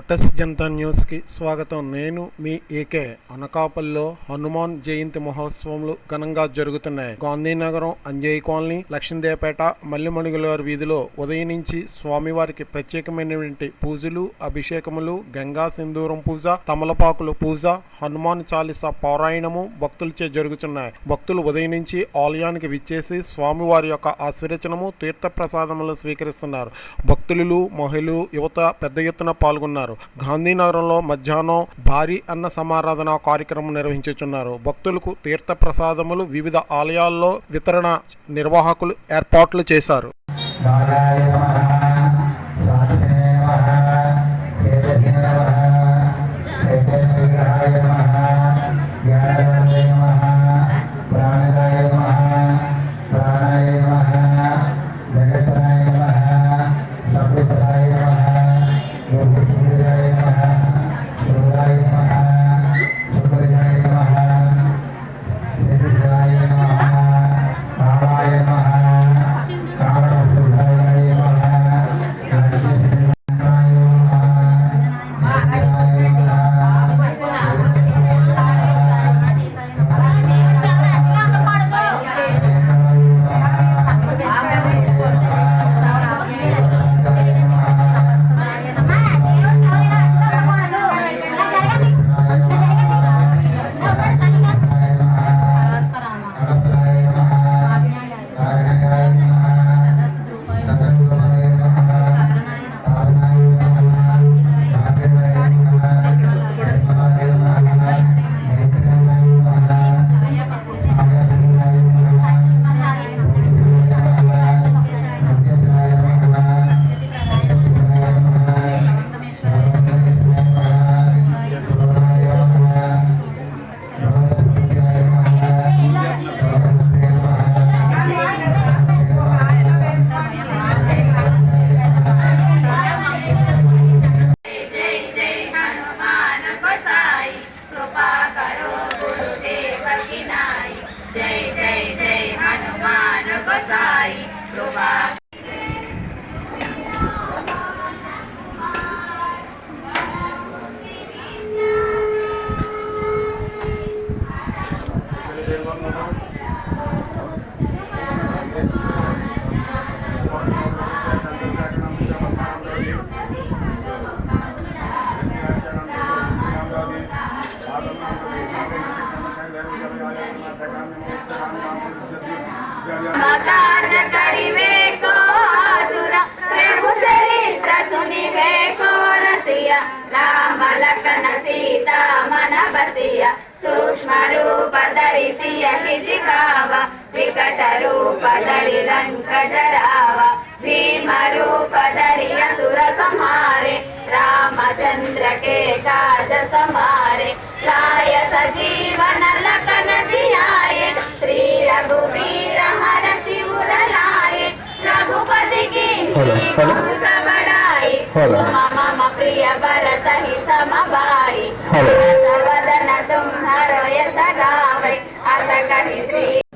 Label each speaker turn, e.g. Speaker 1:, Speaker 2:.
Speaker 1: టెస్ జనతా న్యూస్కి స్వాగతం. నేను మీ ఏకే. అనకాపల్లిలో హనుమాన్ జయంతి మహోత్సవాలు ఘనంగా జరుగుతున్నాయి. గాంధీనగరం, అంజయ్ కాలనీ, లక్ష్మీదేవపేట, మల్లిమణుగులవారి వీధిలో ఉదయం నుంచి స్వామివారికి ప్రత్యేకమైనటువంటి పూజలు, అభిషేకములు, గంగా సింధూరం పూజ, తమలపాకుల పూజ, హనుమాన్ చాలీసా పారాయణము భక్తులచే జరుగుతున్నాయి. భక్తులు ఉదయం నుంచి ఆలయానికి విచ్చేసి స్వామివారి యొక్క ఆశీర్వచనము, తీర్థ ప్రసాదములు స్వీకరిస్తున్నారు. భక్తులు, మహిళలు, యువత పెద్ద ఎత్తున పాల్గొన్నారు. గాంధీనగరంలో మధ్యాహ్నం భారీ అన్న సమారాధన కార్యక్రమం నిర్వహించుచున్నారు. భక్తులకు తీర్థ ప్రసాదములు వివిధ ఆలయాల్లో వితరణ నిర్వాహకులు ఏర్పాట్లు చేశారు.
Speaker 2: जय जय जय हनुमान गोसाई कृपा मकाज करिवे को आतुरा प्रभु चरित्र सुनिवे को रसिया राम लखन सीता मन बसिया सूक्ष्म रूप धरिसिय हिदिकावा विकट रूप धरि लंक जरावा भीम रूप धरि असुर संहारे रामचंद्र के काज समारे लाय सजीवन लखन जियाए श्री रघुवीर हर शिवर लाए रघुपति की बहुत बड़ाई मम प्रिय भरत ही समभाई वदन तुम हरो यस गावै अस कहि श्री